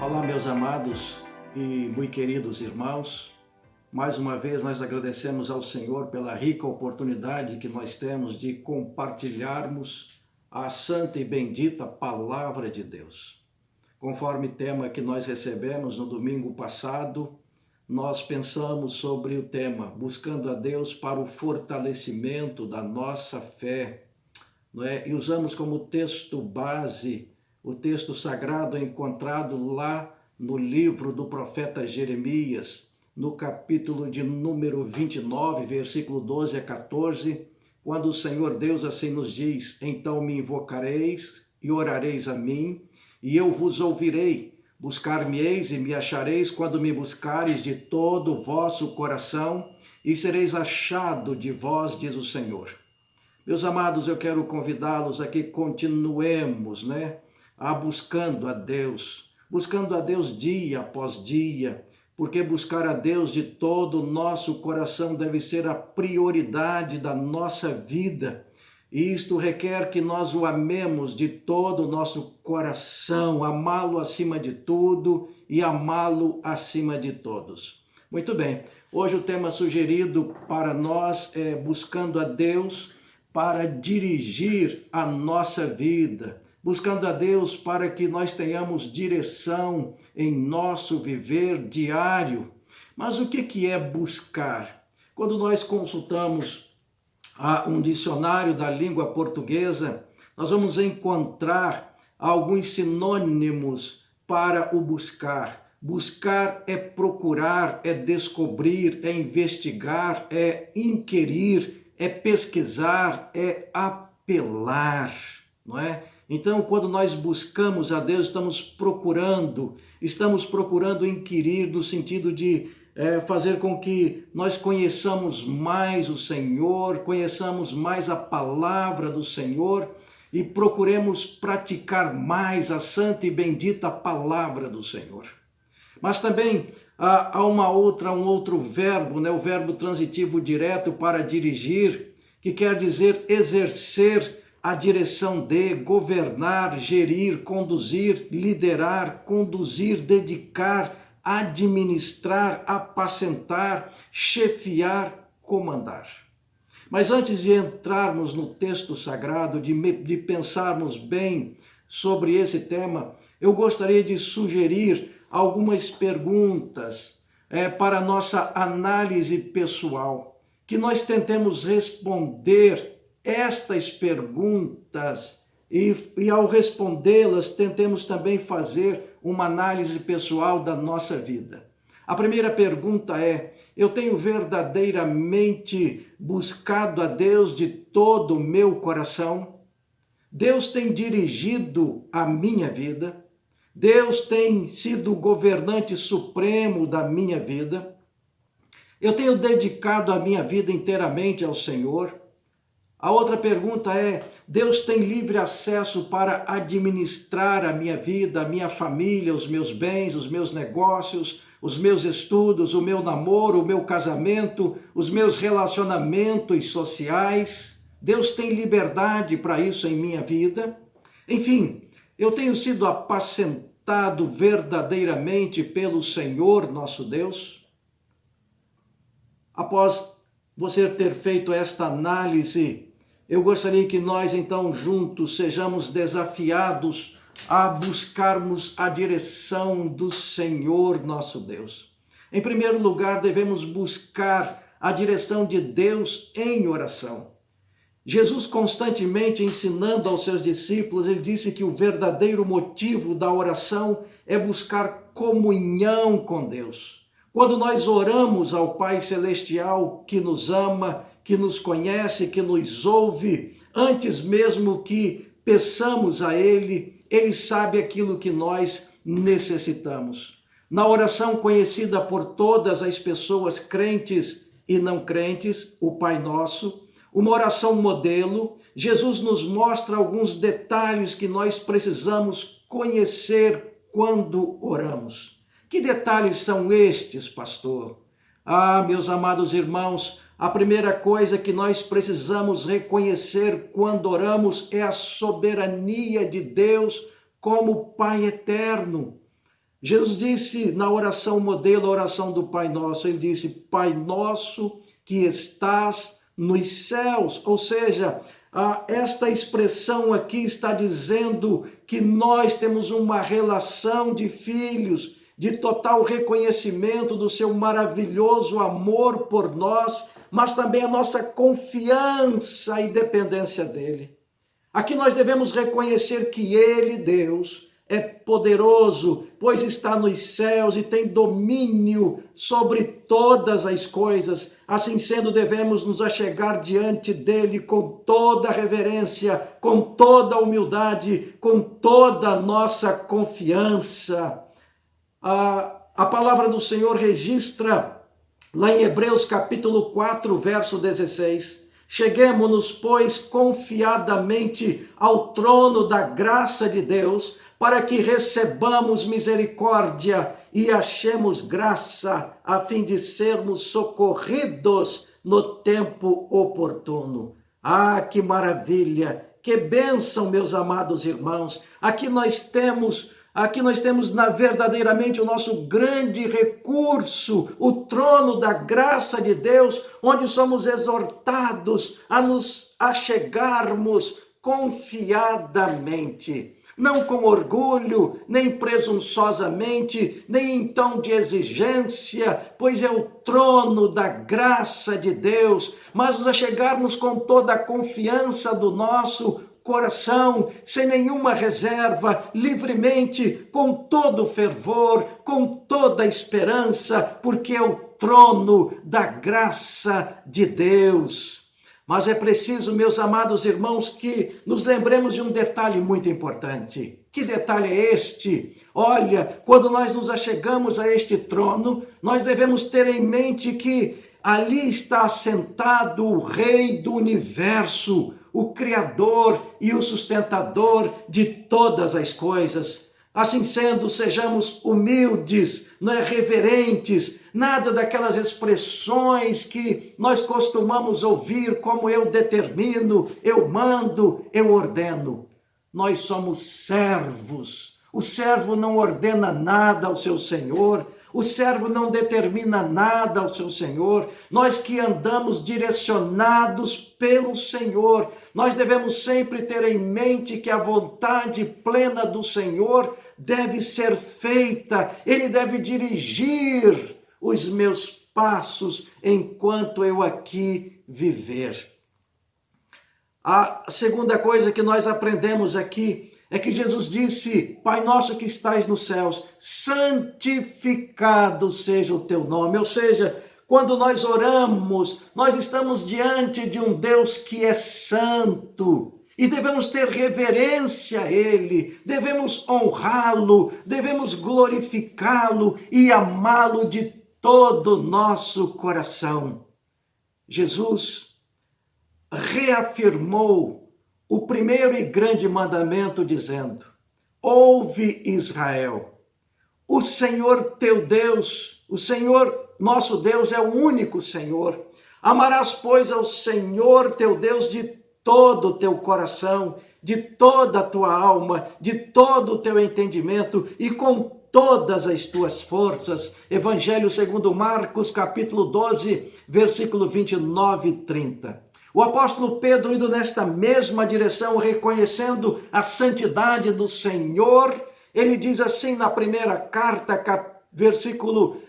Olá, meus amados e muito queridos irmãos. Mais uma vez nós agradecemos ao Senhor pela rica oportunidade que nós temos de compartilharmos a santa e bendita palavra de Deus. Conforme tema que nós recebemos no domingo passado, nós pensamos sobre o tema buscando a Deus para o fortalecimento da nossa fé, não é? E usamos como texto base o texto sagrado encontrado lá no livro do profeta Jeremias, no capítulo de número 29, versículo 12 a 14, quando o Senhor Deus assim nos diz: então me invocareis e orareis a mim, e eu vos ouvirei. Buscar-me-eis e me achareis quando me buscareis de todo o vosso coração, e sereis achado de vós, diz o Senhor. Meus amados, eu quero convidá-los a que continuemos, buscando a Deus dia após dia, porque buscar a Deus de todo o nosso coração deve ser a prioridade da nossa vida. E isto requer que nós o amemos de todo o nosso coração, amá-lo acima de tudo e amá-lo acima de todos. Muito bem, hoje o tema sugerido para nós é buscando a Deus para dirigir a nossa vida, buscando a Deus para que nós tenhamos direção em nosso viver diário. Mas o que é buscar? Quando nós consultamos um dicionário da língua portuguesa, nós vamos encontrar alguns sinônimos para o buscar. Buscar é procurar, é descobrir, é investigar, é inquirir, é pesquisar, é apelar, não é? Então, quando nós buscamos a Deus, estamos procurando inquirir no sentido de fazer com que nós conheçamos mais o Senhor, conheçamos mais a palavra do Senhor e procuremos praticar mais a santa e bendita palavra do Senhor. Mas também há um outro verbo, o verbo transitivo direto para dirigir, que quer dizer exercer a direção de, governar, gerir, conduzir, liderar, conduzir, dedicar, administrar, apacentar, chefiar, comandar. Mas antes de entrarmos no texto sagrado, de pensarmos bem sobre esse tema, eu gostaria de sugerir algumas perguntas para nossa análise pessoal, que nós tentemos responder estas perguntas e ao respondê-las, tentemos também fazer uma análise pessoal da nossa vida. A primeira pergunta é: eu tenho verdadeiramente buscado a Deus de todo o meu coração? Deus tem dirigido a minha vida? Deus tem sido o governante supremo da minha vida? Eu tenho dedicado a minha vida inteiramente ao Senhor? A outra pergunta é: Deus tem livre acesso para administrar a minha vida, a minha família, os meus bens, os meus negócios, os meus estudos, o meu namoro, o meu casamento, os meus relacionamentos sociais? Deus tem liberdade para isso em minha vida? Enfim, eu tenho sido apacentado verdadeiramente pelo Senhor nosso Deus? Após você ter feito esta análise, eu gostaria que nós então juntos sejamos desafiados a buscarmos a direção do Senhor nosso Deus. Em primeiro lugar, devemos buscar a direção de Deus em oração. Jesus constantemente ensinando aos seus discípulos, ele disse que o verdadeiro motivo da oração é buscar comunhão com Deus. Quando nós oramos ao Pai Celestial que nos ama, que nos conhece, que nos ouve, antes mesmo que peçamos a Ele, Ele sabe aquilo que nós necessitamos. Na oração conhecida por todas as pessoas crentes e não crentes, o Pai Nosso, uma oração modelo, Jesus nos mostra alguns detalhes que nós precisamos conhecer quando oramos. Que detalhes são estes, pastor? Meus amados irmãos, a primeira coisa que nós precisamos reconhecer quando oramos é a soberania de Deus como Pai eterno. Jesus disse na oração modelo, a oração do Pai Nosso, ele disse: Pai Nosso que estás nos céus. Ou seja, esta expressão aqui está dizendo que nós temos uma relação de filhos, de total reconhecimento do seu maravilhoso amor por nós, mas também a nossa confiança e dependência dele. Aqui nós devemos reconhecer que ele, Deus, é poderoso, pois está nos céus e tem domínio sobre todas as coisas. Assim sendo, devemos nos achegar diante dele com toda reverência, com toda humildade, com toda a nossa confiança. A palavra do Senhor registra lá em Hebreus capítulo 4, verso 16. Cheguemo-nos, pois, confiadamente ao trono da graça de Deus, para que recebamos misericórdia e achemos graça, a fim de sermos socorridos no tempo oportuno. Ah, que maravilha, que bênção, meus amados irmãos. Aqui nós temos verdadeiramente o nosso grande recurso, o trono da graça de Deus, onde somos exortados a nos achegarmos confiadamente. Não com orgulho, nem presunçosamente, nem em tom de exigência, pois é o trono da graça de Deus, mas nos achegarmos com toda a confiança do nosso coração, sem nenhuma reserva, livremente, com todo fervor, com toda esperança, porque é o trono da graça de Deus. Mas é preciso, meus amados irmãos, que nos lembremos de um detalhe muito importante. Que detalhe é este? Olha, quando nós nos achegamos a este trono, nós devemos ter em mente que ali está assentado o Rei do Universo, o Criador e o sustentador de todas as coisas. Assim sendo, sejamos humildes, reverentes, nada daquelas expressões que nós costumamos ouvir, como eu determino, eu mando, eu ordeno. Nós somos servos. O servo não ordena nada ao seu senhor, o servo não determina nada ao seu senhor. Nós que andamos direcionados pelo Senhor, nós devemos sempre ter em mente que a vontade plena do Senhor deve ser feita. Ele deve dirigir os meus passos enquanto eu aqui viver. A segunda coisa que nós aprendemos aqui é que Jesus disse: Pai nosso que estais nos céus, santificado seja o teu nome. Ou seja, quando nós oramos, nós estamos diante de um Deus que é santo. E devemos ter reverência a Ele, devemos honrá-lo, devemos glorificá-lo e amá-lo de todo o nosso coração. Jesus reafirmou o primeiro e grande mandamento dizendo: ouve Israel, o Senhor teu Deus, o Senhor nosso Deus é o único Senhor. Amarás, pois, ao Senhor teu Deus de todo o teu coração, de toda a tua alma, de todo o teu entendimento e com todas as tuas forças. Evangelho segundo Marcos, capítulo 12, versículo 29 e 30. O apóstolo Pedro, indo nesta mesma direção, reconhecendo a santidade do Senhor, ele diz assim na primeira carta,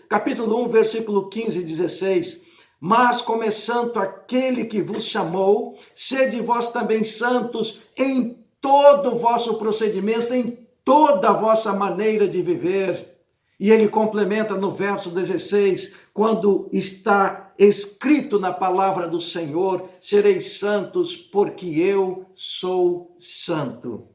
capítulo 1, versículo 15 e 16: Mas como é santo aquele que vos chamou, sede vós também santos em todo o vosso procedimento, em toda a vossa maneira de viver. E ele complementa no verso 16, quando está escrito na palavra do Senhor: sereis santos, porque eu sou santo.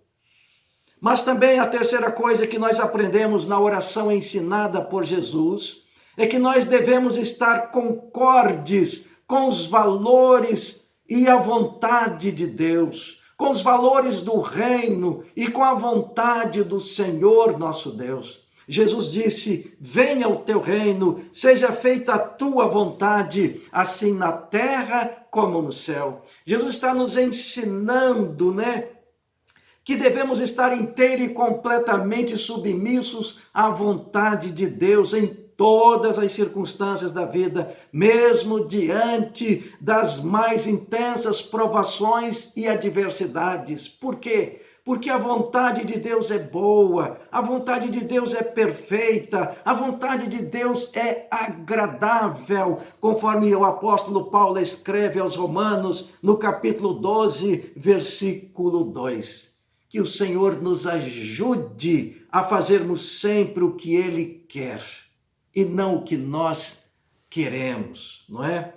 Mas também a terceira coisa que nós aprendemos na oração ensinada por Jesus é que nós devemos estar concordes com os valores e a vontade de Deus, com os valores do reino e com a vontade do Senhor nosso Deus. Jesus disse: venha o teu reino, seja feita a tua vontade, assim na terra como no céu. Jesus está nos ensinando, que devemos estar inteiro e completamente submissos à vontade de Deus em todas as circunstâncias da vida, mesmo diante das mais intensas provações e adversidades. Por quê? Porque a vontade de Deus é boa, a vontade de Deus é perfeita, a vontade de Deus é agradável, conforme o apóstolo Paulo escreve aos Romanos, no capítulo 12, versículo 2. Que o Senhor nos ajude a fazermos sempre o que Ele quer e não o que nós queremos, não é?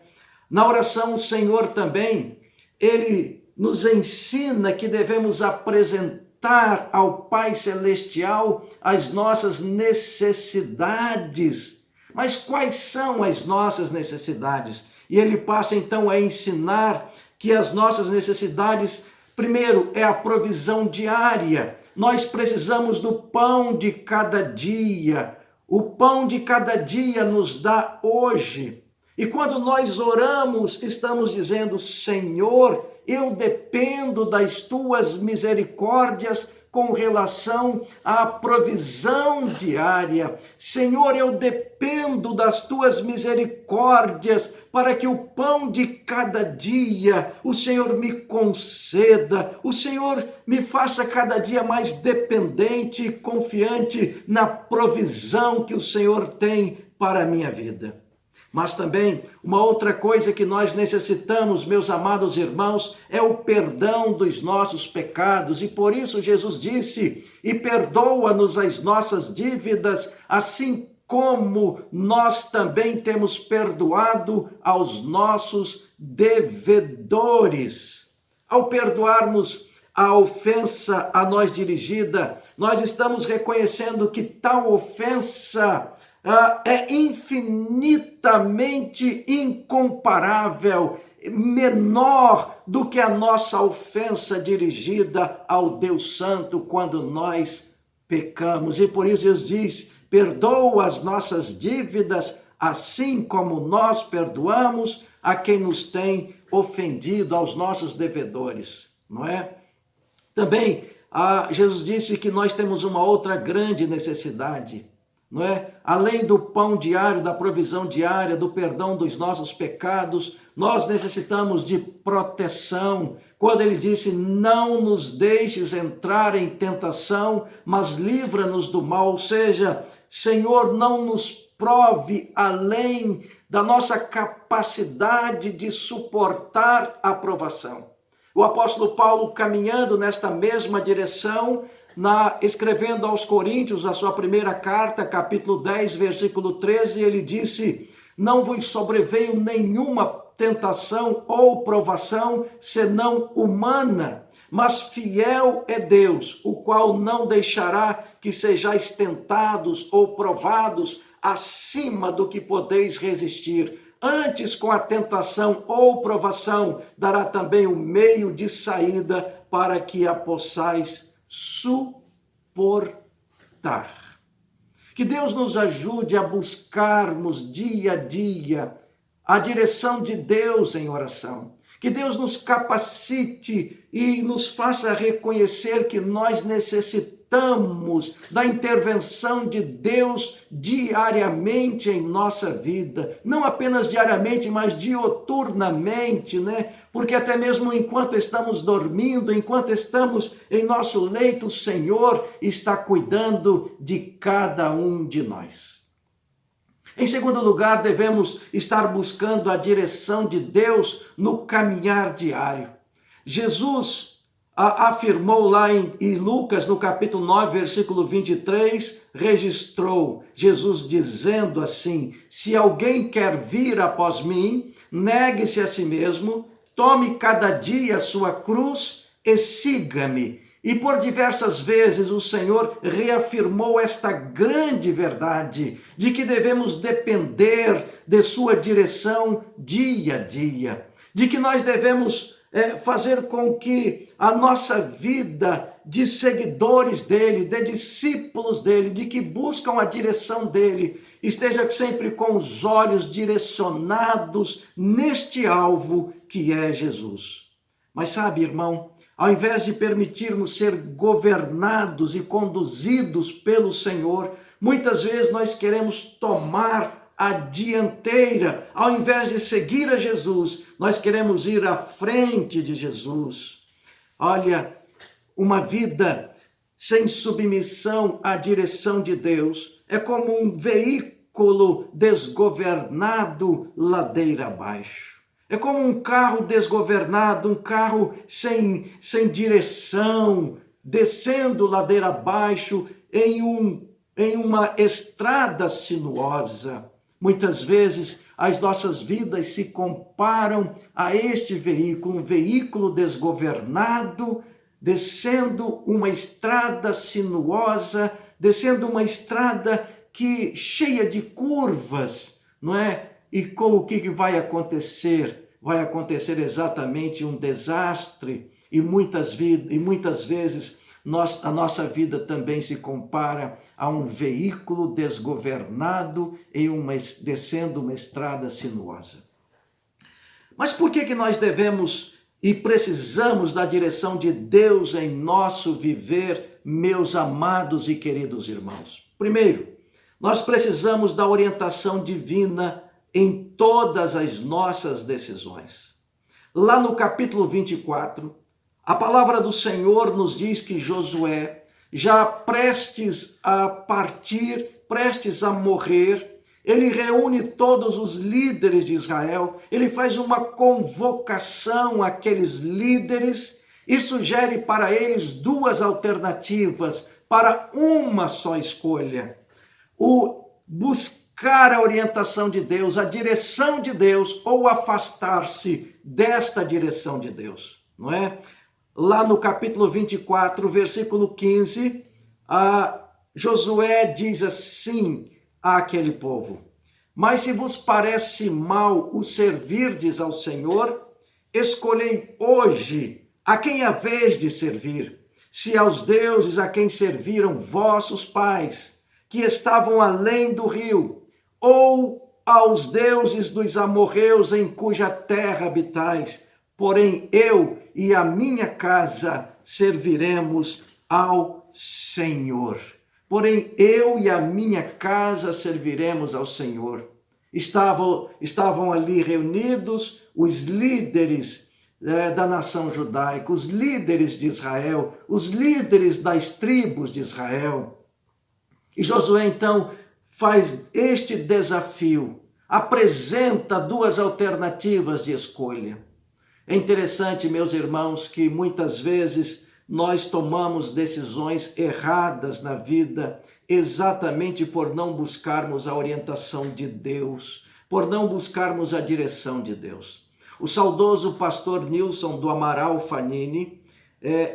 Na oração, o Senhor também, Ele nos ensina que devemos apresentar ao Pai Celestial as nossas necessidades. Mas quais são as nossas necessidades? E Ele passa então a ensinar que as nossas necessidades, primeiro, é a provisão diária. Nós precisamos do pão de cada dia. O pão de cada dia nos dá hoje. E quando nós oramos, estamos dizendo: Senhor, eu dependo das tuas misericórdias com relação à provisão diária. Senhor, eu dependo das tuas misericórdias para que o pão de cada dia o Senhor me conceda, o Senhor me faça cada dia mais dependente e confiante na provisão que o Senhor tem para a minha vida. Mas também, uma outra coisa que nós necessitamos, meus amados irmãos, é o perdão dos nossos pecados. E por isso Jesus disse: e perdoa-nos as nossas dívidas, assim como nós também temos perdoado aos nossos devedores. Ao perdoarmos a ofensa a nós dirigida, nós estamos reconhecendo que tal ofensa é infinitamente incomparável, menor do que a nossa ofensa dirigida ao Deus Santo quando nós pecamos. E por isso Jesus diz: perdoa as nossas dívidas, assim como nós perdoamos a quem nos tem ofendido, aos nossos devedores, não é? Também Jesus disse que nós temos uma outra grande necessidade, não é? Além do pão diário, da provisão diária, do perdão dos nossos pecados, nós necessitamos de proteção. Quando ele disse: não nos deixes entrar em tentação, mas livra-nos do mal. Ou seja, Senhor, não nos prove além da nossa capacidade de suportar a provação. O apóstolo Paulo, caminhando nesta mesma direção, escrevendo aos Coríntios, a sua primeira carta, capítulo 10, versículo 13, ele disse: não vos sobreveio nenhuma tentação ou provação, senão humana, mas fiel é Deus, o qual não deixará que sejais tentados ou provados acima do que podeis resistir. Antes, com a tentação ou provação, dará também o meio de saída para que a possais suportar. Que Deus nos ajude a buscarmos dia a dia a direção de Deus em oração. Que Deus nos capacite e nos faça reconhecer que nós necessitamos da intervenção de Deus diariamente em nossa vida. Não apenas diariamente, mas dioturnamente, né? Porque até mesmo enquanto estamos dormindo, enquanto estamos em nosso leito, o Senhor está cuidando de cada um de nós. Em segundo lugar, devemos estar buscando a direção de Deus no caminhar diário. Jesus afirmou lá em Lucas, no capítulo 9, versículo 23, registrou Jesus dizendo assim: se alguém quer vir após mim, negue-se a si mesmo, tome cada dia a sua cruz e siga-me. E por diversas vezes o Senhor reafirmou esta grande verdade de que devemos depender de sua direção dia a dia, de que nós devemos fazer com que a nossa vida de seguidores dele, de discípulos dele, de que buscam a direção dele, esteja sempre com os olhos direcionados neste alvo que é Jesus. Mas sabe, irmão, ao invés de permitirmos ser governados e conduzidos pelo Senhor, muitas vezes nós queremos tomar a dianteira. Ao invés de seguir a Jesus, nós queremos ir à frente de Jesus. Olha, uma vida sem submissão à direção de Deus é como um veículo desgovernado ladeira abaixo. É como um carro desgovernado, um carro sem direção, descendo ladeira abaixo em uma estrada sinuosa. Muitas vezes as nossas vidas se comparam a este veículo, um veículo desgovernado, descendo uma estrada sinuosa, descendo uma estrada cheia de curvas, não é? E com o que vai acontecer? Vai acontecer exatamente um desastre, e muitas vezes a nossa vida também se compara a um veículo desgovernado descendo uma estrada sinuosa. Mas por que nós devemos e precisamos da direção de Deus em nosso viver, meus amados e queridos irmãos? Primeiro, nós precisamos da orientação divina em todas as nossas decisões. Lá no capítulo 24, a palavra do Senhor nos diz que Josué, já prestes a partir, prestes a morrer, ele reúne todos os líderes de Israel, ele faz uma convocação àqueles líderes e sugere para eles duas alternativas para uma só escolha: o buscar a orientação de Deus, a direção de Deus, ou afastar-se desta direção de Deus, não é? Lá no capítulo 24, versículo 15, Josué diz assim àquele povo: mas se vos parece mal o servirdes ao Senhor, escolhei hoje a quem haveis de servir, se aos deuses a quem serviram vossos pais, que estavam além do rio, ou aos deuses dos amorreus em cuja terra habitais. Porém eu e a minha casa serviremos ao Senhor. Porém eu e a minha casa serviremos ao Senhor. Estavam ali reunidos os líderes da nação judaica, os líderes de Israel, os líderes das tribos de Israel. E Josué então faz este desafio, apresenta duas alternativas de escolha. É interessante, meus irmãos, que muitas vezes nós tomamos decisões erradas na vida exatamente por não buscarmos a orientação de Deus, por não buscarmos a direção de Deus. O saudoso pastor Nilson do Amaral Fanini,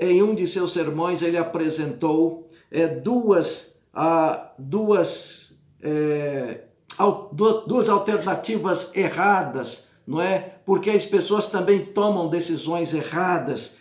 em um de seus sermões, ele apresentou duas alternativas erradas, não é? Porque as pessoas também tomam decisões erradas.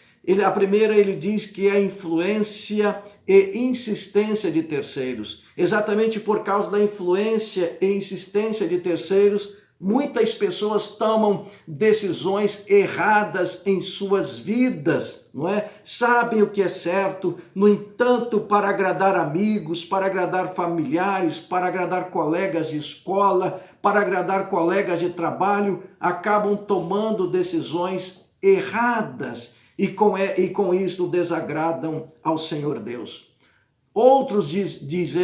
A primeira, ele diz que é a influência e insistência de terceiros. Exatamente por causa da influência e insistência de terceiros, muitas pessoas tomam decisões erradas em suas vidas, não é? Sabem o que é certo, no entanto, para agradar amigos, para agradar familiares, para agradar colegas de escola, para agradar colegas de trabalho, acabam tomando decisões erradas e com isso desagradam ao Senhor Deus. Outros, dizia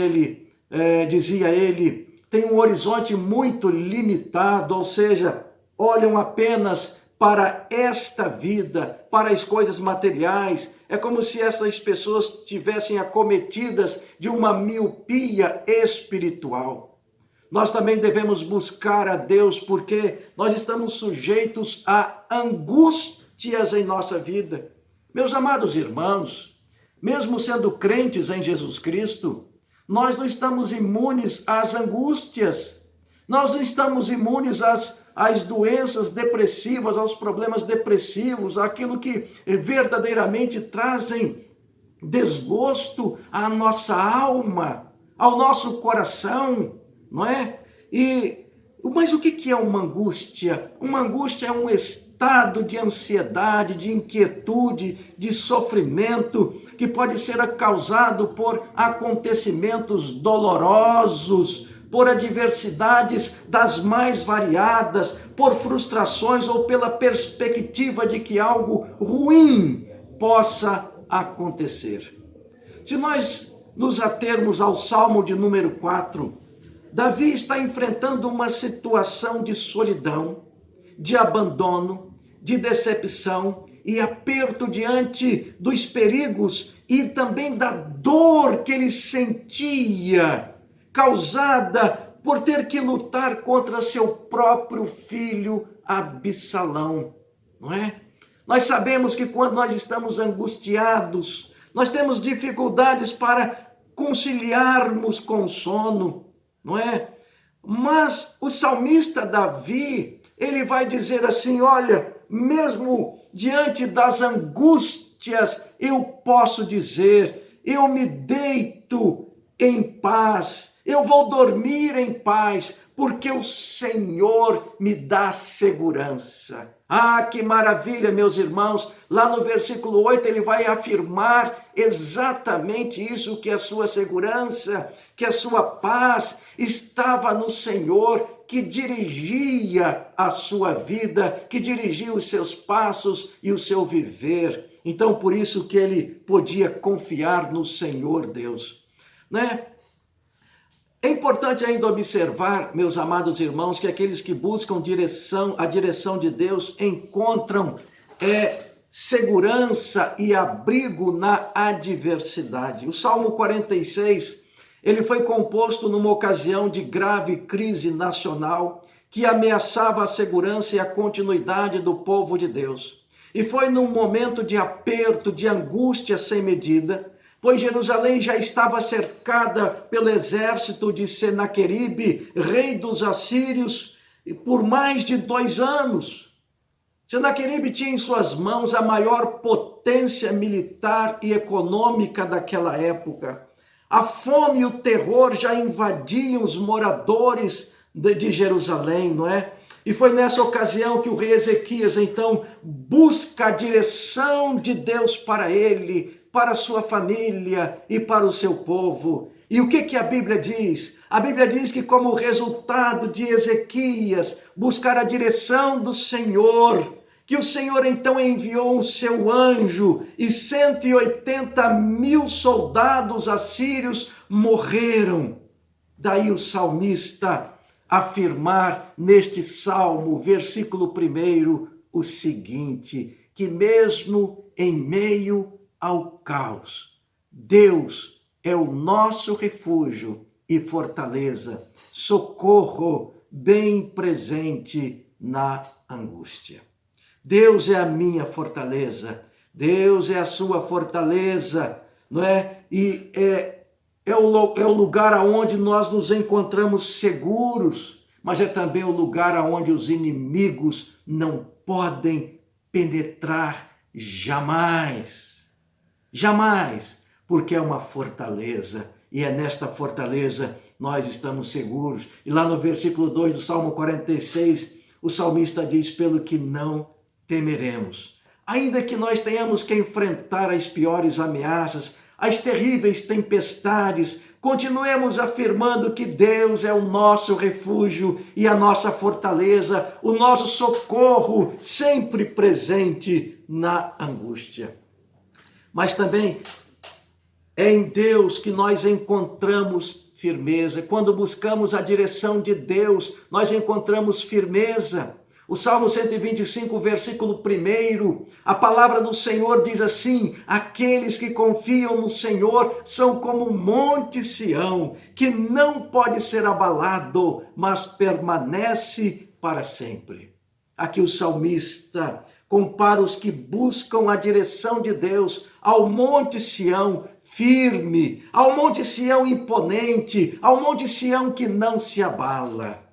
ele, têm um horizonte muito limitado, ou seja, olham apenas para esta vida, para as coisas materiais. É como se essas pessoas estivessem acometidas de uma miopia espiritual. Nós também devemos buscar a Deus, porque nós estamos sujeitos a angústias em nossa vida. Meus amados irmãos, mesmo sendo crentes em Jesus Cristo, nós não estamos imunes às angústias, nós não estamos imunes às doenças depressivas, aos problemas depressivos, aquilo que verdadeiramente trazem desgosto à nossa alma, ao nosso coração, não é? Mas o que é uma angústia? Uma angústia é um estado estado de ansiedade, de inquietude, de sofrimento, que pode ser causado por acontecimentos dolorosos, por adversidades das mais variadas, por frustrações ou pela perspectiva de que algo ruim possa acontecer. Se nós nos atermos ao Salmo de número 4, Davi está enfrentando uma situação de solidão, de abandono, de decepção e aperto diante dos perigos e também da dor que ele sentia, causada por ter que lutar contra seu próprio filho Absalão, não é? Nós sabemos que quando nós estamos angustiados, nós temos dificuldades para conciliarmos com o sono, não é? Mas o salmista Davi, ele vai dizer assim, olha, mesmo diante das angústias, eu posso dizer, eu me deito em paz, eu vou dormir em paz, porque o Senhor me dá segurança. Ah, que maravilha, meus irmãos! Lá no versículo 8 ele vai afirmar exatamente isso, que a sua segurança, que a sua paz estava no Senhor, que dirigia a sua vida, que dirigia os seus passos e o seu viver. Então, por isso que ele podia confiar no Senhor Deus, né? É importante ainda observar, meus amados irmãos, que aqueles que buscam a direção de Deus encontram segurança e abrigo na adversidade. O Salmo 46, ele foi composto numa ocasião de grave crise nacional que ameaçava a segurança e a continuidade do povo de Deus. E foi num momento de aperto, de angústia sem medida, pois Jerusalém já estava cercada pelo exército de Senaqueribe, rei dos assírios, por mais de 2 anos. Senaqueribe tinha em suas mãos a maior potência militar e econômica daquela época. A fome e o terror já invadiam os moradores de Jerusalém, não é? E foi nessa ocasião que o rei Ezequias, então, busca a direção de Deus para ele, para a sua família e para o seu povo. E o que a Bíblia diz? A Bíblia diz que como resultado de Ezequias buscar a direção do Senhor, que o Senhor então enviou o seu anjo e 180.000 soldados assírios morreram. Daí o salmista afirmar neste salmo, versículo 1, o seguinte, que mesmo em meio ao caos, Deus é o nosso refúgio e fortaleza, socorro bem presente na angústia. Deus é a minha fortaleza, Deus é a sua fortaleza, não é? E é o lugar aonde nós nos encontramos seguros, mas é também o lugar aonde os inimigos não podem penetrar jamais. Jamais, porque é uma fortaleza, e é nesta fortaleza nós estamos seguros. E lá no versículo 2 do Salmo 46, o salmista diz, pelo que não temeremos. Ainda que nós tenhamos que enfrentar as piores ameaças, as terríveis tempestades, continuemos afirmando que Deus é o nosso refúgio e a nossa fortaleza, o nosso socorro sempre presente na angústia. Mas também é em Deus que nós encontramos firmeza. Quando buscamos a direção de Deus, nós encontramos firmeza. O Salmo 125, versículo 1, a palavra do Senhor diz assim, aqueles que confiam no Senhor são como o monte Sião, que não pode ser abalado, mas permanece para sempre. Aqui o salmista compara os que buscam a direção de Deus ao monte Sião firme, ao monte Sião imponente, ao monte Sião que não se abala.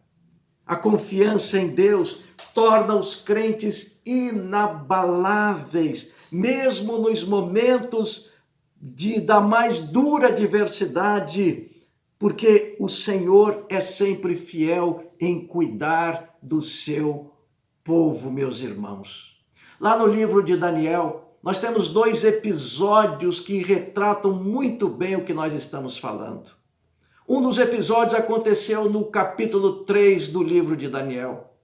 A confiança em Deus torna os crentes inabaláveis, mesmo nos momentos da mais dura adversidade, porque o Senhor é sempre fiel em cuidar do seu povo, meus irmãos. Lá no livro de Daniel, nós temos 2 episódios que retratam muito bem o que nós estamos falando. Um dos episódios aconteceu no capítulo 3 do livro de Daniel,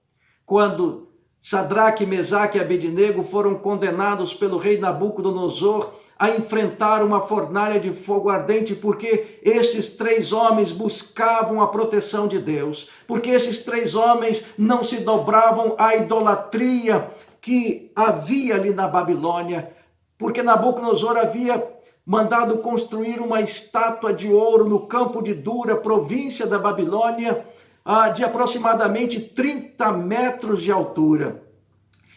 quando Sadraque, Mesaque e Abednego foram condenados pelo rei Nabucodonosor a enfrentar uma fornalha de fogo ardente, porque estes 3 homens buscavam a proteção de Deus, porque esses 3 homens não se dobravam à idolatria que havia ali na Babilônia, porque Nabucodonosor havia mandado construir uma estátua de ouro no campo de Dura, província da Babilônia, de aproximadamente 30 metros de altura.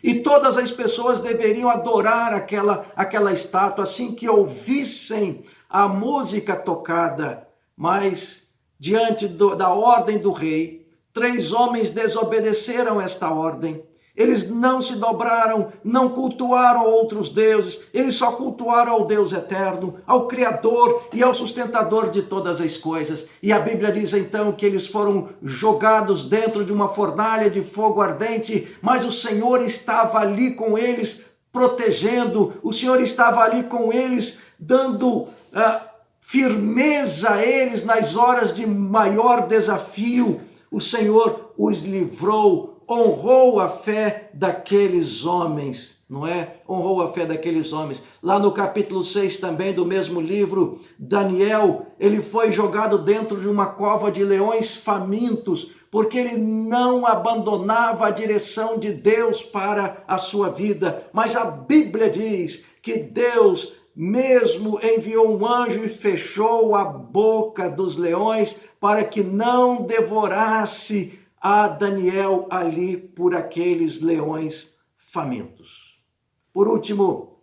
E todas as pessoas deveriam adorar aquela estátua assim que ouvissem a música tocada. Mas, diante da ordem do rei, 3 homens desobedeceram esta ordem. Eles não se dobraram, não cultuaram outros deuses, eles só cultuaram ao Deus eterno, ao Criador e ao sustentador de todas as coisas. E a Bíblia diz então que eles foram jogados dentro de uma fornalha de fogo ardente, mas o Senhor estava ali com eles, protegendo, o Senhor estava ali com eles, dando firmeza a eles nas horas de maior desafio. O Senhor os livrou, honrou a fé daqueles homens, não é? Honrou a fé daqueles homens. Lá no capítulo 6 também do mesmo livro, Daniel, ele foi jogado dentro de uma cova de leões famintos, porque ele não abandonava a direção de Deus para a sua vida. Mas a Bíblia diz que Deus mesmo enviou um anjo e fechou a boca dos leões para que não devorasse a Daniel ali por aqueles leões famintos. Por último,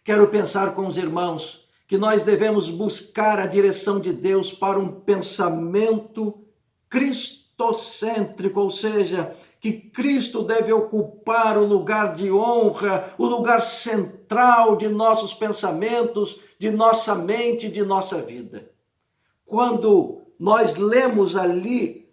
quero pensar com os irmãos que nós devemos buscar a direção de Deus para um pensamento cristocêntrico, ou seja, que Cristo deve ocupar o lugar de honra, o lugar central de nossos pensamentos, de nossa mente, de nossa vida. Quando nós lemos ali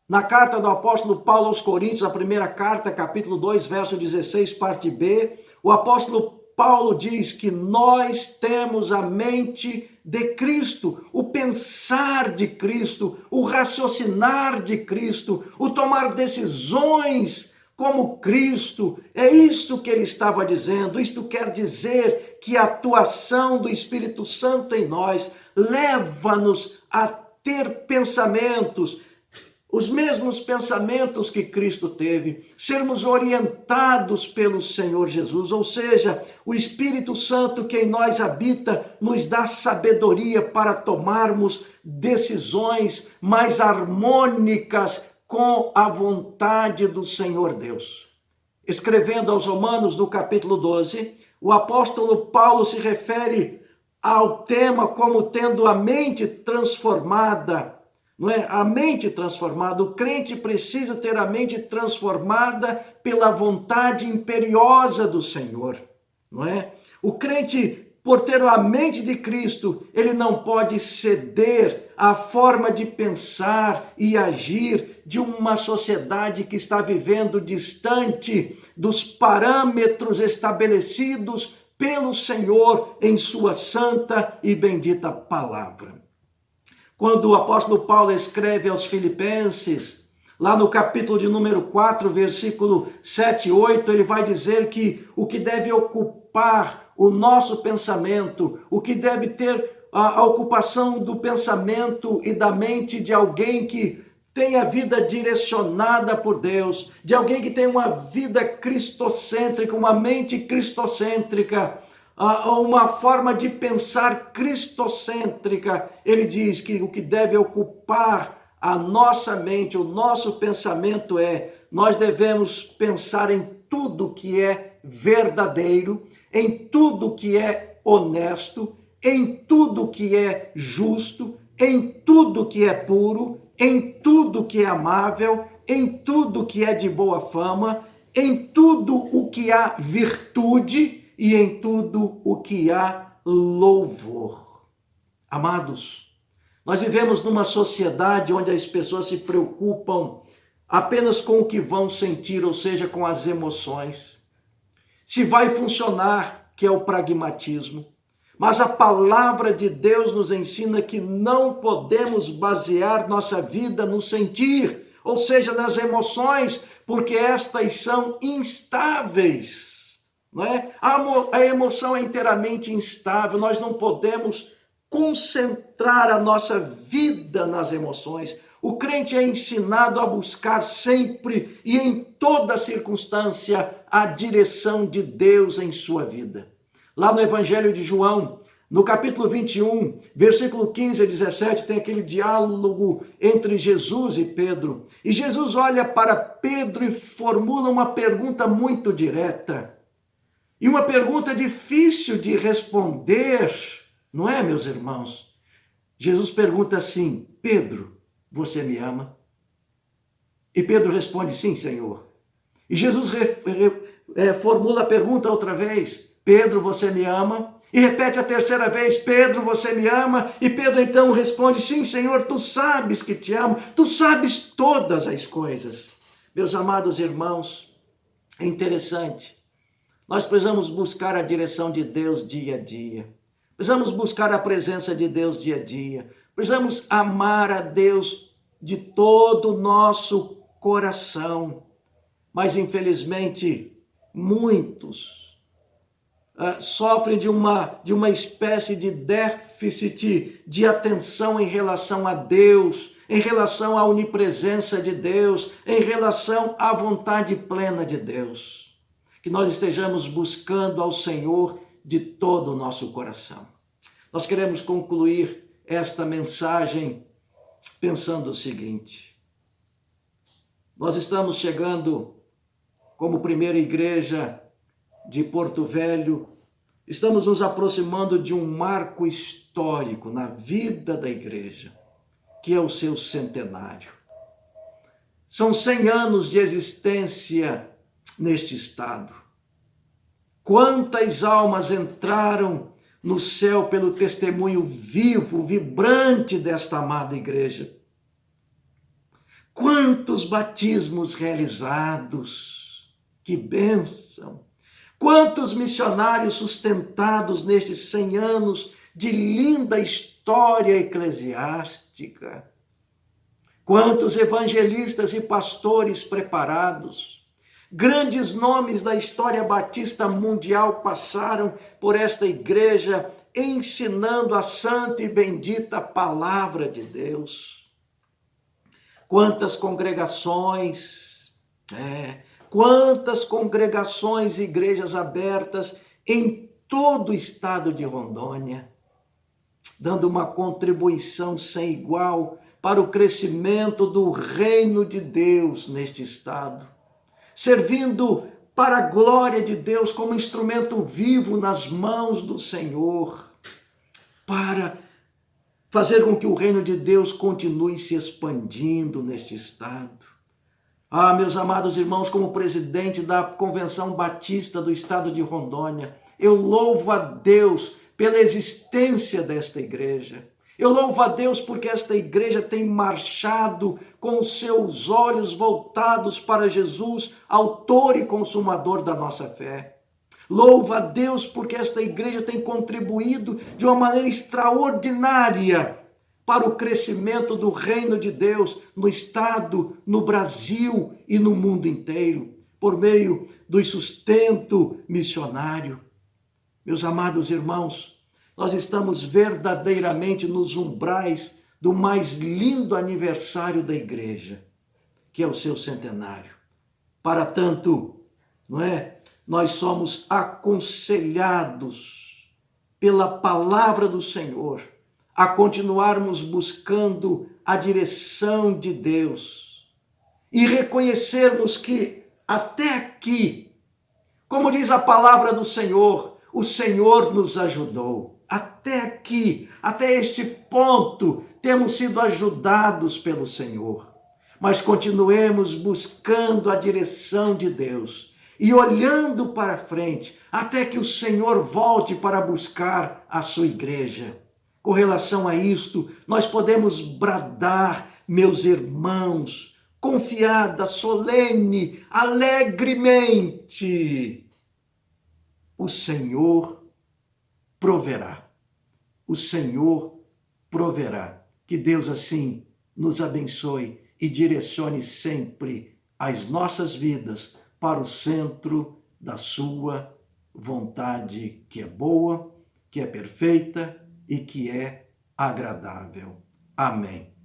na carta do apóstolo Paulo aos Coríntios, a primeira carta, capítulo 2, verso 16, parte B, o apóstolo Paulo diz que nós temos a mente de Cristo, o pensar de Cristo, o raciocinar de Cristo, o tomar decisões como Cristo. É isto que ele estava dizendo. Isto quer dizer que a atuação do Espírito Santo em nós leva-nos a ter pensamentos, os mesmos pensamentos que Cristo teve, sermos orientados pelo Senhor Jesus, ou seja, o Espírito Santo que em nós habita nos dá sabedoria para tomarmos decisões mais harmônicas com a vontade do Senhor Deus. Escrevendo aos Romanos no capítulo 12, o apóstolo Paulo se refere ao tema como tendo a mente transformada. Não é? A mente transformada, o crente precisa ter a mente transformada pela vontade imperiosa do Senhor, não é? O crente, por ter a mente de Cristo, ele não pode ceder à forma de pensar e agir de uma sociedade que está vivendo distante dos parâmetros estabelecidos pelo Senhor em sua santa e bendita palavra. Quando o apóstolo Paulo escreve aos Filipenses, lá no capítulo de número 4, versículo 7 e 8, ele vai dizer que o que deve ocupar o nosso pensamento, o que deve ter a ocupação do pensamento e da mente de alguém que tem a vida direcionada por Deus, de alguém que tem uma vida cristocêntrica, uma mente cristocêntrica, uma forma de pensar cristocêntrica. Ele diz que o que deve ocupar a nossa mente, o nosso pensamento nós devemos pensar em tudo que é verdadeiro, em tudo que é honesto, em tudo que é justo, em tudo que é puro, em tudo que é amável, em tudo que é de boa fama, em tudo o que há virtude, e em tudo o que há louvor. Amados, nós vivemos numa sociedade onde as pessoas se preocupam apenas com o que vão sentir, ou seja, com as emoções. Se vai funcionar, que é o pragmatismo. Mas a palavra de Deus nos ensina que não podemos basear nossa vida no sentir, ou seja, nas emoções, porque estas são instáveis, não é? A emoção é inteiramente instável, nós não podemos concentrar a nossa vida nas emoções. O crente é ensinado a buscar sempre e em toda circunstância a direção de Deus em sua vida. Lá no Evangelho de João, no capítulo 21, versículo 15 a 17, tem aquele diálogo entre Jesus e Pedro. E Jesus olha para Pedro e formula uma pergunta muito direta. E uma pergunta difícil de responder, não é, meus irmãos? Jesus pergunta assim: Pedro, você me ama? E Pedro responde: sim, Senhor. E Jesus formula a pergunta outra vez: Pedro, você me ama? E repete a terceira vez: Pedro, você me ama? E Pedro então responde: sim, Senhor, tu sabes que te amo, tu sabes todas as coisas. Meus amados irmãos, é interessante. Nós precisamos buscar a direção de Deus dia a dia. Precisamos buscar a presença de Deus dia a dia. Precisamos amar a Deus de todo o nosso coração. Mas, infelizmente, muitos sofrem de uma espécie de déficit de atenção em relação a Deus, em relação à onipresença de Deus, em relação à vontade plena de Deus. Que nós estejamos buscando ao Senhor de todo o nosso coração. Nós queremos concluir esta mensagem pensando o seguinte: nós estamos chegando, como primeira igreja de Porto Velho, estamos nos aproximando de um marco histórico na vida da igreja, que é o seu centenário. São 100 anos de existência neste estado. Quantas almas entraram no céu pelo testemunho vivo, vibrante desta amada igreja. Quantos batismos realizados, que bênção! Quantos missionários sustentados nestes 100 anos de linda história eclesiástica. Quantos evangelistas e pastores preparados. Grandes nomes da história batista mundial passaram por esta igreja ensinando a santa e bendita palavra de Deus. Quantas congregações e igrejas abertas em todo o estado de Rondônia, dando uma contribuição sem igual para o crescimento do reino de Deus neste estado, servindo para a glória de Deus como instrumento vivo nas mãos do Senhor, para fazer com que o reino de Deus continue se expandindo neste estado. Ah, meus amados irmãos, como presidente da Convenção Batista do estado de Rondônia, eu louvo a Deus pela existência desta igreja. Eu louvo a Deus porque esta igreja tem marchado com os seus olhos voltados para Jesus, autor e consumador da nossa fé. Louvo a Deus porque esta igreja tem contribuído de uma maneira extraordinária para o crescimento do reino de Deus no estado, no Brasil e no mundo inteiro, por meio do sustento missionário. Meus amados irmãos, nós estamos verdadeiramente nos umbrais do mais lindo aniversário da igreja, que é o seu centenário. Para tanto, nós somos aconselhados pela palavra do Senhor a continuarmos buscando a direção de Deus e reconhecermos que até aqui, como diz a palavra do Senhor, o Senhor nos ajudou. Até aqui, até este ponto, temos sido ajudados pelo Senhor. Mas continuemos buscando a direção de Deus e olhando para frente, até que o Senhor volte para buscar a sua igreja. Com relação a isto, nós podemos bradar, meus irmãos, confiada, solene, alegremente: o Senhor proverá. O Senhor proverá. Que Deus assim nos abençoe e direcione sempre as nossas vidas para o centro da sua vontade, que é boa, que é perfeita e que é agradável. Amém.